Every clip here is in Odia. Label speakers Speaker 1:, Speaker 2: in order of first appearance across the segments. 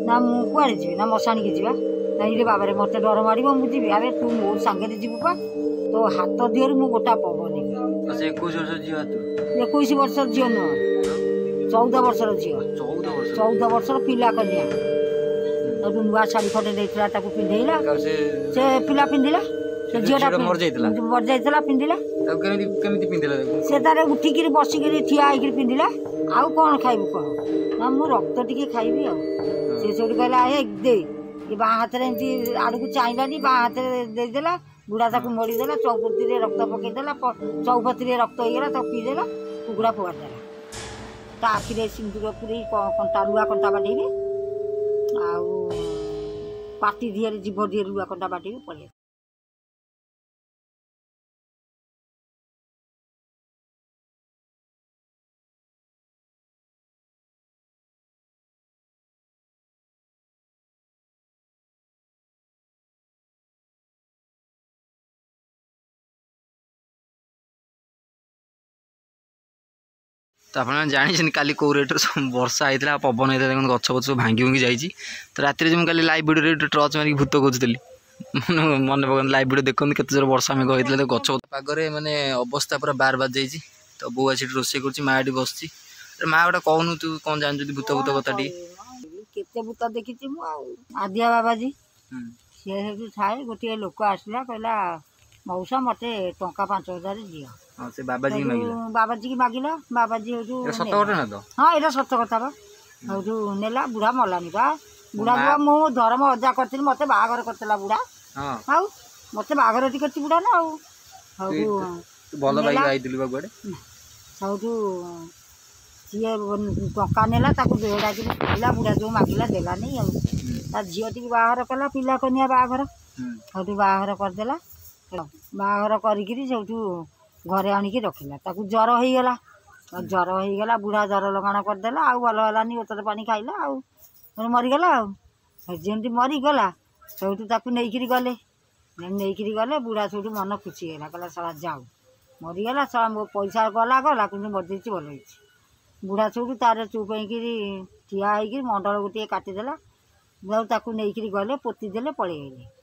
Speaker 1: ना मु कुआड़े जी ना मशाणी की जीवा ना ये बाबा मत डर मार मुझे अरे तू मो सांगे जीवु पा तो हाथ दिहर मु गोटा पवनी 21 वर्ष झील नुह 14 वर्षर झील 14 वर्षर पिला कन्या नुआ शाढ़ी खंडे देता पिंधेला से पिला पिंधिला से झीटा मर जाइला पिंधिला से तार उठिक बसिक ठिया होकर पिंधिला आउ कौन खाइबू कह ना मु रक्त टिके खाइबी आ से कहला हे दे ये बाँ हाथ आड़ को चाहलानी बाँ हाथ देदेला बुढ़ा ताक मोड़देला चौपती रक्त पकईदेला चौपती रक्त होगा तो पीदेला कुकुड़ा फोड़देला ता आखिरे सिंदूर पूरे कंटा लुआ कंटा बाटेबी आउ पाटी दिहर जीभ दिहर लुआ कंटा बाटेबी पड़े
Speaker 2: तो आप जानी काली कौ रेट्रे वर्षा होता पवन होता है गछ पछ सब भांगी भूंगी जाइए तो रात मुझे काली लाइव भिडियो टर्च मारिक भूत खोजुली मन पकड़ लाइव भिडियो देखते केते जोर वर्षा मेघ होता है गछ पागरे माने अवस्था पूरा बार बार जाइए तो बो आज रोसे कर माँ ये बस माँ गोटे कहूनु तू कौन जान भूत भूत कथा
Speaker 1: केते भूत देखी आदिया बाबाजी सी थाए गोटे लोक आसला कहला मौसा मते टंका 5000 दियो
Speaker 2: से बाबाजी
Speaker 1: की मागिला बाबाजी
Speaker 2: सत घटना तो
Speaker 1: हाँ ये सत कथा बा नेला बुढ़ा मलानी बा बुढ़ा बुआ मु धर्म अजा कर मत बाहर करला बुढ़ा आउ मत बाहर कर बुढ़ा ना सी टंका नेला बेहड़ा किला बुढ़ा जो मागिला देला नहीं झील टी बाहर कला पिला कनिया बाहर बाहर करदेला बाहर करी घरे आणिकी रखिला जर हो गला जर हो गला बुढ़ा जर लगाण करदेला आउ भल है ओतर पानी खाइला आउ मरीगला आमती मरीगला सब नहीं गले नहीं गले बुढ़ा सब मन खुशी है कहला साला जाऊ मरीगला साला मो पैसा गला गला कि मरी भल हो बुढ़ा सब तार चुप ठिया हो मंडल गोटे काटिदेला नहीं गले पोतीदेले पलि आइले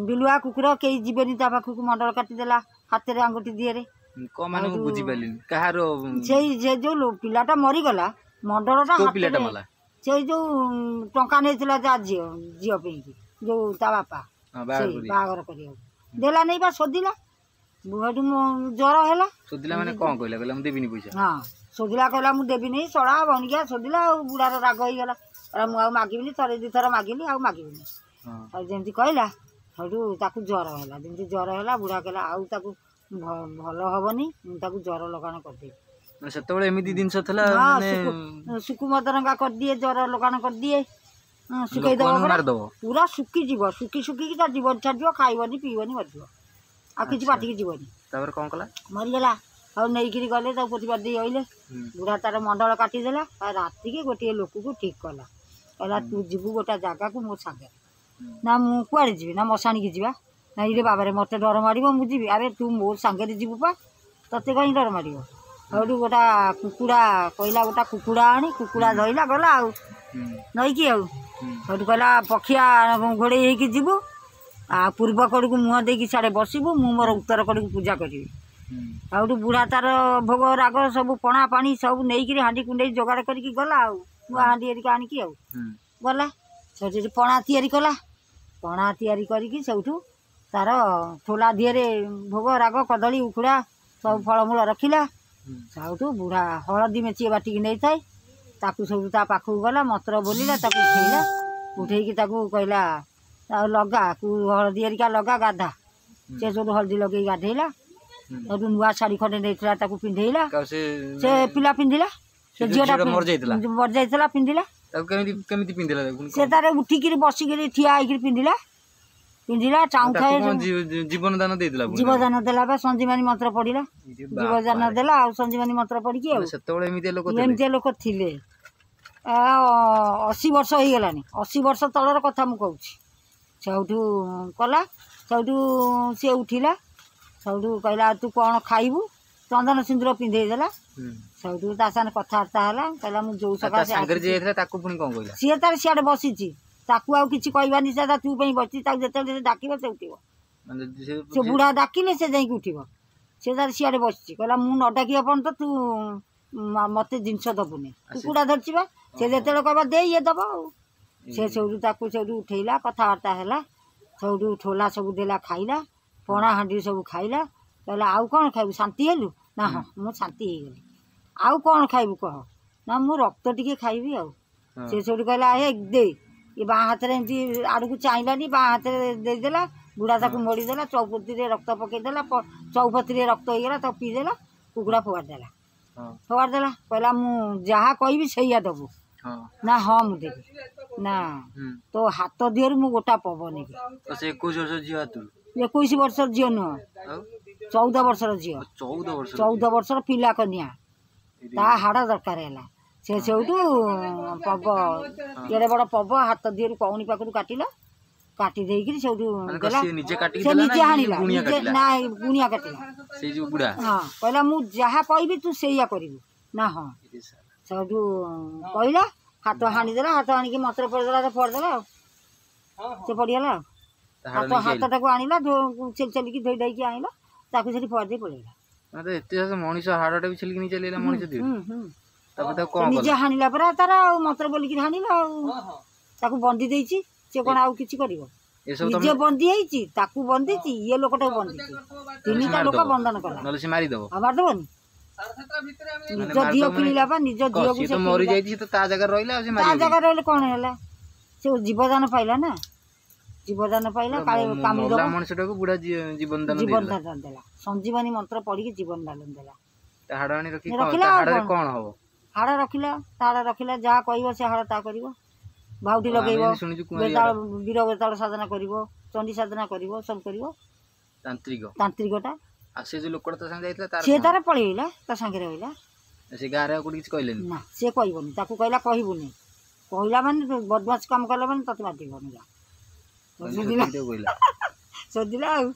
Speaker 1: बिलुआ कुकुर कई जीवेनी ता पाखक मंडल काटिदेला हाथ में आंगुठी दिए जो पिलाटा मरीगला मंडलटा से जो टंका नहीं झी झील जो ता बापा बाहर करला नहीं बा सोदिला ज्वर है
Speaker 2: सोदिला माने कौन कहला देविनी पैसा
Speaker 1: हाँ सोदिला कहला मुझे देवी नहीं सड़ा बनिया सोदिला बुढ़ार राग हो गला मुझे मागिनी थरे दी थर मागिली आउ मागिनी जमी कहला सब ज्वर है जमी ज्वर है बुढ़ा कहला आउ भल हेनी मुझे ज्वर लगाण करदे
Speaker 2: से जिनस
Speaker 1: सुकुमदरंगा कर दिए ज्वर लगाण कर दिए सुखई दब पूरा सुखी जीव सुखी सुखी जीवन छाड़ खाइबनी पीबनी मर आ कि पाटिकी जीवनी
Speaker 2: कौन कला
Speaker 1: मरीगला और नहीं गले पोथी दे अइले बुढ़ा तार मंडल काटिदेला राति के गोटे लोक को ठीक कला कहला तू जीवु गोटा जगह को मो सागे ना मु कुआड़े जी ना मशाणी की जीवा ना ये बाबा मत डर मार मुझे अरे तू मो सांगे जीवु पा ते कहीं डर मार गोटा कुकुड़ा कहला गोटा कुकुड़ा आनी कुकुड़ा धरला गला नई कि कहला पखिया घोड़े होगी जीवु आ पूर्व कड़ को मुह देकी साड़े बसबू मु मोर उत्तर कड़ को पूजा करी आउटू बुढ़ा तार भोग राग सब पणा पानी सब नहीं हाँडी कुंडे जोगाड़ करके गला नुआ हाँडी एरिका आणिकी गला से पणा तैयारी कला पणा तैयारी करके सबठू तार ठोला दिहरे भोग राग कदली उखुड़ा सब फलमूल रखिला सबठू बुढ़ा हलदी मेचिए बाटिकी नहीं थाए ताकू सब ता पाखक गला मंत्र बोलिला उठेला उठेकी कहला लगा हलदी एरिका लगा गाधा से सब हलदी लगे गाधेला नुआ शाढ़ी खंडे देता पिंधेला से पिला पिंधिला से झीटा मर जाइला पिंधिला से तार उठिक बसिक ठिया होकर पिंधिला पिंधिला चाऊ खाए
Speaker 2: जीवनदान
Speaker 1: जीवदान देला संजीवानी मंत्र पढ़ला जीवदान देला संजीवानी मंत्र पढ़ी एमती लोक थिले 80 वर्ष हो गलानी 80 वर्ष तलर कथा मु कहूँ से कला सबू सी उठिला सब कहला तू कौन खाइबू चंदन सिंदूर पिंधेदेला ସେଇଠୁ ତା ସାଙ୍ଗେ କଥାବାର୍ତ୍ତା ହେଲା କହିଲା ମୁଁ ଯୋଉ ସକାଶେ
Speaker 2: ସାଙ୍ଗରେ ଯିଏ ଯାଇଥିଲା ତାକୁ ପୁଣି କ'ଣ କହିଲା?
Speaker 1: ସିଏ ତାର ସିଆଡ଼େ ବସିଛି ତାକୁ ଆଉ କିଛି କହିବାନି ସେ ତା ଚୁପ ପାଇଁ ବସିଛି ତାକୁ ଯେତେବେଳେ ସେ ଡାକିବ ସେ ଉଠିବ
Speaker 2: ମାନେ
Speaker 1: ସେ ବୁଢ଼ା ଡାକିଲେ ସେ ଯାଇକି ଉଠିବ ସେ ତାର ସିଆଡ଼େ ବସିଛି କହିଲା ମୁଁ ନ ଡାକିବା ପର୍ଯ୍ୟନ୍ତ ତୁ ମତେ ଜିନିଷ ଦବୁନି କୁକୁଡ଼ା ଧରିଛି ବା ସେ ଯେତେବେଳେ କହିବ ଦେ ଇଏ ଦବ ଆଉ ସେ ସେଇଠୁ ତାକୁ ସେଇଠୁ ଉଠେଇଲା କଥାବାର୍ତ୍ତା ହେଲା ସେଇଠୁ ଠୋଲା ସବୁ ଦେଲା ଖାଇଲା ପଣା ହାଣ୍ଡି ସବୁ ଖାଇଲା କହିଲା ଆଉ କ'ଣ ଖାଇବୁ ଶାନ୍ତି ହେଲୁ ନା ହଁ ମୁଁ ଶାନ୍ତି ହେଇଗଲି ଆଉ କ'ଣ ଖାଇବୁ କହ ନା ମୁଁ ରକ୍ତ ଟିକେ ଖାଇବି ଆଉ ସେ ସେଇଠୁ କହିଲା ହେ ଦେ ଏ ବାଁ ହାତରେ ଏମିତି ଆଡ଼କୁ ଚାହିଁଲାନି ବାଁ ହାତରେ ଦେଇଦେଲା ବୁଢ଼ା ତାକୁ ମୋଡ଼ିଦେଲା ଚଉପତିରେ ରକ୍ତ ପକେଇଦେଲା ଚଉପତିରେ ରକ୍ତ ହେଇଗଲା ତାକୁ ପିଇଦେଲା କୁକୁଡ଼ା ଫୋପାଡ଼ିଦେଲା କହିଲା ମୁଁ ଯାହା କହିବି ସେଇଆ ଦେବୁ ନା ହଁ ମୁଁ ଦେବି ନା ତୋ ହାତ ଦିହରୁ ମୁଁ ଗୋଟା ପବ ନେବି 21 ବର୍ଷର ଝିଅ ନୁହଁ 14 ବର୍ଷର ଝିଅ 14 ବର୍ଷର ପିଲା କନ୍ୟା ତା ହାଡ଼ ଦରକାର ହେଲା ସେ ସେଇଠୁ ପବ ଏଡ଼େ ବଡ଼ ପବ ହାତ ଦିହରୁ କଉଣି ପାଖରୁ କାଟିଲା କାଟି ଦେଇକିରି ସେଇଠୁ ଦେଲା ସେ ନିଜେ ହାଣିଲା ନା ଗୁଣିଆ କାଟିଲା ହଁ କହିଲା ମୁଁ ଯାହା କହିବି ତୁ ସେଇଆ କରିବୁ ନା ହଁ ସେଇଠୁ କହିଲା ହାତ ହାଣିଦେଲା ହାତ ହାଣିକି ମନ୍ତ୍ର ପଡ଼ିଦେଲା ତ ପଡ଼ିଦେଲା ଆଉ ସେ ପଡ଼ିଗଲା ଆଉ ହାତଟାକୁ ଆଣିଲା ଚାଲିକି ଧୋଇ ଦେଇକି ଆଣିଲା ତାକୁ ସେଠି ପଡ଼ିଦେଇ ପଳେଇଲା
Speaker 2: ଏତେ ମଣିଷ ହାଡ଼ଟା ବି ଛେଲିକି ଚାଲିଲା ମଣିଷ
Speaker 1: ନିଜେ ହାଣିଲା ପରା ତାର ଆଉ ମନ୍ତ୍ର ବୋଲିକି ହାଣିଲା ଆଉ ତାକୁ ବନ୍ଦି ଦେଇଛି ସେ କ'ଣ ଆଉ କିଛି କରିବ ନିଜେ ବନ୍ଦି ହେଇଛି ତାକୁ ବନ୍ଦିଛି ଇଏ ଲୋକଟାକୁ ବନ୍ଦିଛି ତିନିଟା ଲୋକ ବନ୍ଧନ କଲା ମାରିଦବନି ନିଜ ଝିଅ କିଣିଲା ବା ନିଜ ଝିଅକୁ
Speaker 2: ତା ଜାଗାରେ
Speaker 1: ରହିଲେ କ'ଣ ହେଲା ସେ ଜୀବଦାନ ପାଇଲା ନା ଜୀବଦାନ ପାଇଲା
Speaker 2: ମଣିଷଟାକୁ ବୁଢ଼ା ଜୀବନ ଦାନ
Speaker 1: ଦେଲା ସଞ୍ଜୀବନୀ ମନ୍ତ୍ର ପଢିକି ଜୀବନ ଦାନ ଦେଲା ହାଡ଼ ରଖିଲା ଯାହା କହିବ ସେ ହାଡ଼ ତା କରିବ ବାହୁଟି ଲଗେଇବ ବୀର ବେତାଳ ସାଧନା କରିବ ଚଣ୍ଡୀ ସାଧନା କରିବ ସବୁ କରିବ ତାନ୍ତ୍ରିକଟା ସେ ତାର ପଳେଇଲା ତା ସାଙ୍ଗରେ ରହିଲା
Speaker 2: ସେ ଗାଁରେ ଆଉ କିଛି କହିଲେନି
Speaker 1: ନା ସେ କହିବନି ତାକୁ କହିଲା କହିବୁନି କହିଲା ମାନେ ବଦମାସ କାମ କଲା ମାନେ ତତେ ମାରିବନି ଶୋଧିଲା ଆଉ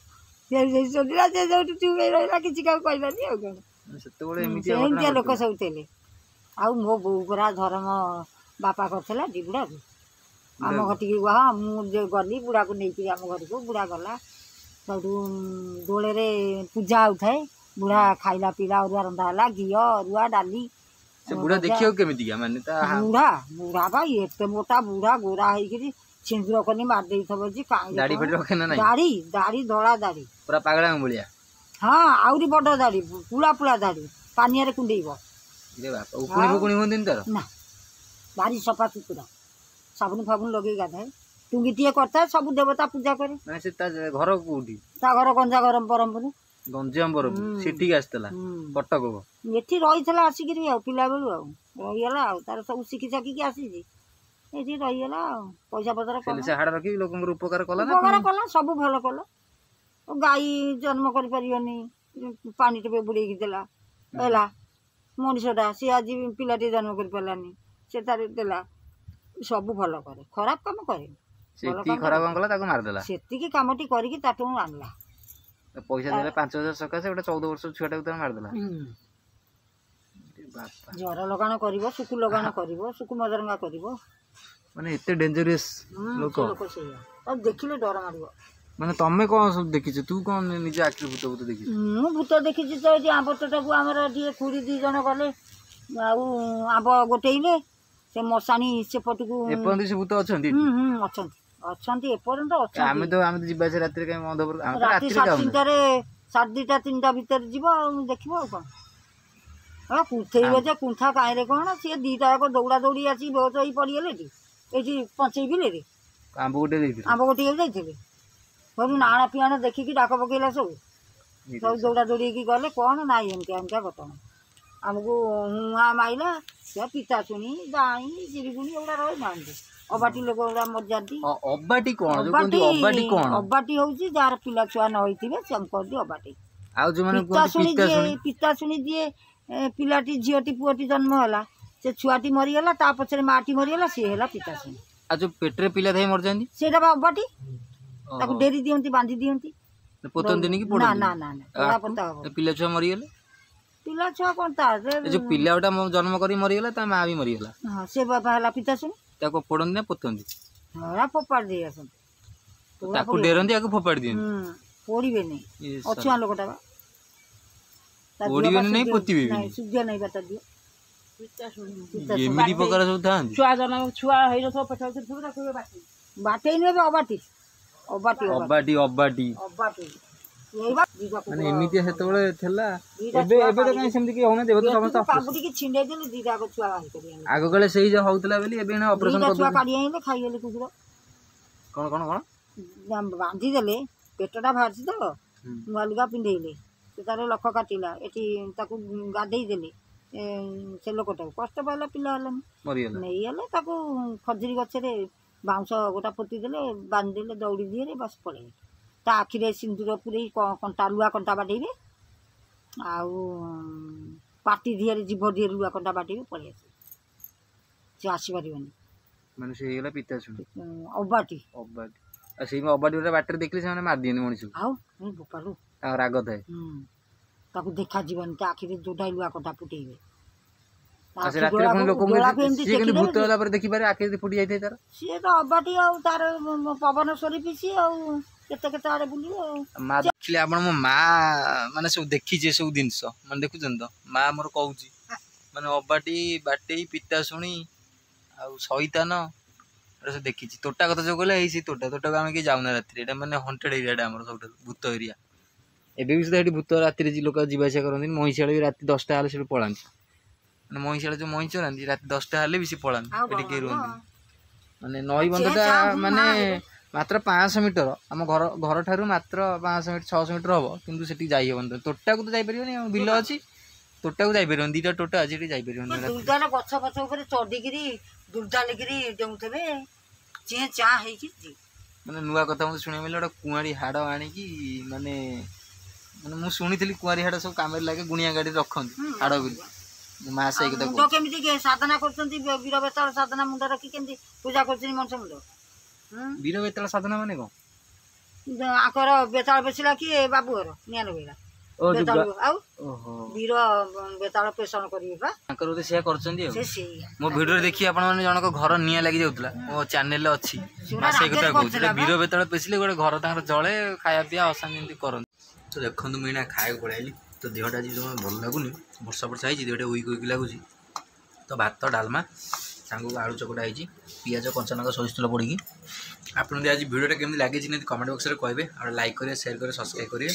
Speaker 1: ଶୋଧିଲା ସେ ଯୋଉଠି ଚୁପ୍ ହେଇ ରହିଲା କିଛି କାହାକୁ କହିଲାନି ଆଉ କ'ଣ ସେମିତିଆ ଲୋକ ସବୁ ଥିଲେ ଆଉ ମୋ ବୋଉ ପରା ଧର୍ମ ବାପା କରିଥିଲା ବୁଢ଼ାକୁ ଆମ ଘଟିକି ମୁଁ ଗଲି ବୁଢ଼ାକୁ ନେଇକିରି ଆମ ଘରକୁ ବୁଢ଼ା ଗଲା ସେଇଠୁ ଦୋଳରେ ପୂଜା ହେଉଥାଏ ବୁଢ଼ା ଖାଇଲା ପିଇଲା ଅରୁଆ ରନ୍ଧା ହେଲା ଘିଅ ଅରୁଆ ଡାଲି
Speaker 2: ବୁଢ଼ା ଦେଖିବାକୁ କେମିତିକା ମାନେ
Speaker 1: ବୁଢ଼ା ବା ଏତେ ମୋଟା ବୁଢ଼ା ଗୋରା ହେଇକିରି ସିନ୍ଦୁର କନି ମାରି ଦେଇଥିବ ଯେ ଦାଢ଼ି ଧଳା ଦାଢ଼ି
Speaker 2: ପୁରା ପାଗଳା ଭଳିଆ
Speaker 1: ହଁ ଆହୁରି ବଡ଼ ଦାଢ଼ି ପୁଳା ଦାଢ଼ି ପାନିଆରେ କୁଣ୍ଡେଇବ ନା ଭାରି ସଫା ସୁତୁରା ସାବୁନ ଫାବୁନ ଲଗେଇ ଗାଧାଏ ଟୁଙ୍ଗିଟିଏ କରିଥାଏ ସବୁ ଦେବତା ପୂଜା କରେ
Speaker 2: ଘର କୋଉଠି
Speaker 1: ତା ଘର ବ୍ରହ୍ମପୁର
Speaker 2: ସେଠିକି ଆସିଥିଲା କଟକ
Speaker 1: ଏଠି ରହିଥିଲା ଆସିକିରି ଆଉ ପିଲା ବେଳୁ ଆଉ ରହିଗଲା ଆଉ ତାର ସବୁ ଶିଖି ଚାକିକି ଆସିଛି ଏଠି ରହିଗଲା ଆଉ ପଇସା ପତ୍ର
Speaker 2: ଲୋକଙ୍କର ଉପକାର କଲା
Speaker 1: ସବୁ ଭଲ କଲା ଗାଈ ଜନ୍ମ କରିପାରିବନି ପାଣି ଟୋପେ ବୁଡ଼େଇକି ଦେଲା ହେଲା ମଣିଷଟା ସିଏ ଆଜି ପିଲାଟିଏ ଜନ୍ମ କରିପାରିଲାନି ସେ ତାର ଦେଲା ସବୁ ଭଲ କରେ ଖରାପ କାମ କରେ ସେତିକି କାମଟି କରିକି ତାଠୁ ଆଣିଲା
Speaker 2: ପଇସା ଦେଲେ 5,000 ସକାଶେ ଗୋଟେ 14 ବର୍ଷ ଛୁଆଟାକୁ ତାକୁ ମାରିଦେଲା
Speaker 1: ଜର ଲଗାଣ କରିବ ଶୁକୁ ଲଗାଣ କରିବ ଶୁକୁ ମଦରଙ୍ଗା କରିବ
Speaker 2: ମାନେ ଏତେ ଡେଞ୍ଜରିୟସ୍ ଲୋକ
Speaker 1: ଦେଖିଲେ ଡର ମାରିବ
Speaker 2: ମାନେ ତମେ କ'ଣ ସବୁ ଦେଖିଛୁ ତୁ କ'ଣ ନିଜ ଆଖିରେ ଭୂତ ଦେଖିଛୁ
Speaker 1: ମୁଁ ଭୂତ ଦେଖିଛି ତ ଏଠି ଆମ୍ବ ତୋଟାକୁ ଆମର ଟିକେ ଖୁଡ଼ି 2 ଜଣ ଗଲେ ଆଉ ଆମ୍ବ ଗୋଟେଇଲେ ସେ ମଶାଣୀ ସେପଟକୁ
Speaker 2: ଏପର୍ଯ୍ୟନ୍ତ ସେ ଭୂତ ଅଛନ୍ତି
Speaker 1: ଅଛନ୍ତି ଏପର୍ଯ୍ୟନ୍ତ
Speaker 2: ଆମେ ତ ଯିବା ଆସିବା ରାତିରେ କାହିଁ
Speaker 1: ରାତି 3:30 3:30 ଭିତରେ ଯିବ ଆଉ ଦେଖିବ ଆଉ କ'ଣ କୁନ୍ଥେଇବ ଯେ କୁନ୍ଥା କାହିଁରେ କ'ଣ ସିଏ 2ଟା ଯାକ ଦୌଡ଼ା ଦୌଡ଼ି ଆସି ବେହୋସ ହେଇ ପଡ଼ିଗଲେ ଏଠି ଏଇଠି ପଞ୍ଚେଇ ବିଲେରେ
Speaker 2: ଆମ୍ବ
Speaker 1: ଗୋଟିଏ ଯାଇଥିଲେ ସବୁ ନାଣ ପିଆଣ ଦେଖିକି ଡାକ ପକେଇଲା ସବୁ ଦୌଡ଼ା ଦୌଡ଼ିକି ଗଲେ କ'ଣ ନାଇଁ ଏମିତିଆ ଘଟଣା ଆମକୁ ହୁଆ ମାଇଲା ସେ ପିତା ଶୁଣି ଦାଇଁ ଚିରିଗୁଣି ଏଗୁଡ଼ା ରହିନାହାନ୍ତି ଅବାଟି ଲୋକ ଗୁଡ଼ା ମରିଯାନ୍ତି ଅବାଟି ହେଉଛି ଯାହାର ପିଲା ଛୁଆ ନ ହେଇଥିବେ ସେ କହନ୍ତି ଅବାଟି ପିତା ଶୁଣି ଯିଏ ପିଲାଟି ଝିଅଟି ପୁଅଟି ଜନ୍ମ ହେଲା ସେ ଛୁଆଟି ମରିଗଲା ତା ପଛରେ ମାଟି ମରିଗଲା ସିଏ ହେଲା ପିତା ଶୁଣି
Speaker 2: ପେଟରେ ପିଲା ଥାଇ ମରିଯାନ୍ତି
Speaker 1: ସେଇଟା ବା ଅବାଟି ତାକୁ ଡେରି ଦିଅନ୍ତି ବାନ୍ଧି ଦିଅନ୍ତି
Speaker 2: ପୋତନ୍ତିନି କି
Speaker 1: ନା ପୋତା ହବ
Speaker 2: ପିଲା ଛୁଆ ମରିଗଲେ
Speaker 1: ପିଲା ଛୁଆ କ'ଣ ତା
Speaker 2: ଏ ଯୋଉ ପିଲାଟା ଜନ୍ମ କରି ମରିଗଲା ତା ମା ବି ମରିଗଲା।
Speaker 1: ହଁ ସେ ବାପା ହେଲା ପିତା ଶୁଣି
Speaker 2: ତାକୁ ପୋଡ଼ନ୍ତି ନା ପୋତନ୍ତି?
Speaker 1: ହଁ ଫୋପାଡ଼ି ଦେଇ ଆସନ୍ତି।
Speaker 2: ତାକୁ ଡେରନ୍ତି ଆକୁ ଫୋପାଡ଼ି ଦିଅନ୍ତି।
Speaker 1: ପୋଡ଼ିବେନି ଅଛୁଆ ଲୋକଟା ବା
Speaker 2: ପୋଡ଼ିବେନି ନାଇଁ ପୋତିବେ
Speaker 1: ସୂର୍ଯ୍ୟ ନାଇଁ ବା ତା ଦିଅ
Speaker 2: ଏମିତି ପ୍ରକାର ସବୁ ଥାନ୍ତି।
Speaker 3: ଛୁଆ ଜନ୍ମ ଛୁଆ ହେଇନଥିବ ପେଟ ଭିତରେ ତାକୁ
Speaker 1: ବାଟେଇ ନେବେ ଅବାଟି ଅବାଟି
Speaker 2: ଅବାଟି ଅବାଟି
Speaker 1: ଅବାଟି
Speaker 2: ମାନେ ଏମିତି ସେତେବେଳେ ଥିଲା। ଏବେ ଏବେ ତ କାହିଁ ସେମିତି କି ହଉନାହାନ୍ତି। ଏବେ ତ ସମସ୍ତେ
Speaker 1: କାବୁଟିକି ଛିଣ୍ଡେଇ ଦେଲେ ଦିଟା ଛୁଆ ବାହାରି କରି
Speaker 2: ଆଗ କାଳେ ସେଇ ଯୋଉ ହଉଥିଲା ବୋଲି ଏବେ ଅପରେସନ
Speaker 1: ଛୁଆ କାଢି ଆଣିଲେ ଖାଇଗଲେ କୁକୁର।
Speaker 2: କଣ କଣ କଣ
Speaker 1: ବାନ୍ଧି ଦେଲେ ପେଟଟା ବାହାରିଛି ତ ନୂଆ ଲୁଗା ପିନ୍ଧେଇଲେ ସେ ତାର ଲଖ କାଟିଲା ଏଠି ତାକୁ ଗାଧେଇ ଦେଲେ ସେ ଲୋକଟାକୁ କଷ୍ଟ ପାଇଲା ପିଲା ହେଲାନି ନେଇଗଲେ ତାକୁ ଖଜୁରୀ ଗଛରେ ବାଉଁଶ ଗୋଟା ପୋତି ଦେଲେ ବାନ୍ଧିଦେଲେ ଦଉଡ଼ି ଦିଏରେ ବାସ୍ ପଳେଇଲେ। ତା ଆଖିରେ ସିନ୍ଦୁର ପୁରେଇ କଣ୍ଟା ଲୁହା କଣ୍ଟା ବାଡ଼େଇବେ ଆଉ ପାଟି ଦିହରେ ଜିଭ ଦିହରେ ଲୁହା କଣ୍ଟା ବାଡ଼େଇବେ ପଳେଇ ଆସିବେ ସେ ଆସିପାରିବନି।
Speaker 2: ମାନେ ସେ ହେଇଗଲା ପିତା ଶୁଣି
Speaker 1: ଅବାଟି
Speaker 2: ଅବାଟି। ଆଉ ସେଇ ଅବାଟି ଗୋଟେ ବାଟରେ ଦେଖିଲେ ସେମାନେ ମାରିଦିଅନ୍ତି ମଣିଷକୁ।
Speaker 1: ଆଉ ବୋପାଲୁ
Speaker 2: ତାଙ୍କ ରାଗ ଥାଏ।
Speaker 1: ତାକୁ ଦେଖାଯିବନି ତା ଆଖିରେ ଯୋଉଟା ଲୁହା କଣ୍ଟା ଫୁଟେଇବେ।
Speaker 2: ସେ ରାତିରେ ପୁଣି ଲୋକ ଭୂତ ହେଲା ପରେ ଦେଖିପାରେ ଆଖି ଫୁଟି ଯାଇଥାଏ ତାର। ସିଏ
Speaker 1: ତ ଅବାଟି ଆଉ ତାର ପବନ ସରିପି ସିଏ ଆଉ କେତେ କେତେ ଆଡେ ବୁଲିବ।
Speaker 2: ଦେଖିଲେ ଆପଣ ମୋ ମା ମାନେ ସବୁ ଦେଖିଛି ସବୁ ଜିନିଷ ମାନେ ଦେଖୁଛନ୍ତି ତ ମା ଆମର କହୁଛି ମାନେ ଅବାଟି ବାଟେଇ ପିତା ଶୁଣି ଆଉ ଶଇତାନ ଏଟା ସବୁ ଦେଖିଛି। ତୋଟା କଥା ଯୋଉ କହିଲେ ଏଇ ସେଇ ତୋଟାକୁ ଆମେ କେହି ଯାଉନା ରାତିରେ। ଏଇଟା ମାନେ ହଣ୍ଟେଡ୍ ଏରିଆଟା ଆମର ସବୁଠାରୁ ଭୂତ ଏରିଆ। ଏବେ ବି ସୁଦ୍ଧା ଏଠି ଭୂତ ରାତିରେ ଲୋକ ଯିବା ଆସିବା କରନ୍ତି। ମହିଷାଳ ବି ରାତି 10ଟା ହେଲେ ସେଠି ପଳାନ୍ତି। ମାନେ ମହିଷାଳ ଯୋଉ ମଇଁ ଚରାନ୍ତି ରାତି 10ଟା ହେଲେ ବି ସେ ପଳାନ୍ତି ଏଠି କେହି ରୁହନ୍ତି। ମାନେ ନଈ ବନ୍ଧଟା ମାନେ ମାତ୍ର 500 ମିଟର ଆମ ଘର ଠାରୁ ମାତ୍ର 500 ମିଟର 600 ମିଟର ହବ କିନ୍ତୁ ସେଠିକି ଯାଇ ହବନି। ତୋଟାକୁ ତ ଯାଇପାରିବନି ଆମ ବିଲ ଅଛି ତୋଟାକୁ ଯାଇପାରିବନି। 2ଟା ତୋଟା ଅଛି ସେଠି ଯାଇପାରିବନି।
Speaker 1: ଗଛ ପଛ ଉପରେ ଚଢିକିରି ଦୁର୍ଦାଲିକିରି ଡେଉଁଥିବେ ଚେଁ ଚାଁ ହେଇକି।
Speaker 2: ମାନେ ନୂଆ କଥା ମୋତେ ଶୁଣିବାକୁ ମିଳିଲା ଗୋଟେ କୁଆଁରୀ ହାଡ଼ ଆଣିକି ମାନେ ମୁଁ ଶୁଣିଥିଲି କୁଆଁରୀ ହାଡ଼ ସବୁ କାମରେ ଲାଗେ ଗୁଣିଆ ଗାଡ଼ିରେ ରଖନ୍ତି ହାଡ଼ ବୋଲି।
Speaker 1: ମୁଣ୍ଡ କେମିତି ସାଧନା କରୁଛନ୍ତି ବୀର ବେତାଳ ସାଧନା ମୁଣ୍ଡ ରଖି କେମିତି ପୂଜା କରୁଛନ୍ତି ମଣିଷ ମୁଣ୍ଡ।
Speaker 2: ବୀର ବେତାଳ ସାଧନା ମାନେ କଣ?
Speaker 1: ଆଙ୍କର ବେତାଳ ବେଶିଲା କିଏ ବାବୁଘର ନିଆଁ ଲଗେଇଲା ଆଉ ବୀର ବେତାଳ ପେଷଣ କରିବେ ବା
Speaker 2: ତାଙ୍କର ବୋଧେ ସେଇଆ କରୁଛନ୍ତି ଆଉ। ମୋ ଭିଡ଼ିଓରେ ଦେଖି ଆପଣ ମାନେ ଜଣଙ୍କ ଘର ନିଆଁ ଲାଗି ଯାଉଥିଲା ମୋ ଚ୍ୟାନେଲରେ ଅଛି। ସେଇ କଥା କହୁଥିଲେ ବୀର ବେତାଳ ପେଷିଲେ ଗୋଟେ ଘର ତାଙ୍କର ଜଳେ ଖାଇବା ପିଇବା ଅଶାନ୍ତି ଏମିତି କରନ୍ତି। ତ ଦେଖନ୍ତୁ ମୁଁ ଏଇନା ଖାଇବାକୁ ପଳେଇଲି ତ ଦେହଟା ଆଜି ଜମା ଭଲ ଲାଗୁନି। ବର୍ଷା ହେଇଛି ଦେହଟା ୱିକ୍ ୱିକ୍ ଲାଗୁଛି। ତ ଭାତ ଡାଲମା ସାଙ୍ଗକୁ ଆଳୁ ଚକଟା ହେଇଛି ପିଆଜ କଞ୍ଚା ଲଙ୍କା ସୋରିଷ ତେଲ ପଡ଼ିକି। ଆପଣ ଯଦି ଆଜି ଭିଡ଼ିଓଟା କେମିତି ଲାଗିଛି ନିହାତି କମେଣ୍ଟ ବକ୍ସରେ କହିବେ ଆଉ ଲାଇକ୍ କରିବେ ସେୟାର କରିବେ ସବସ୍କ୍ରାଇବ୍ କରିବେ।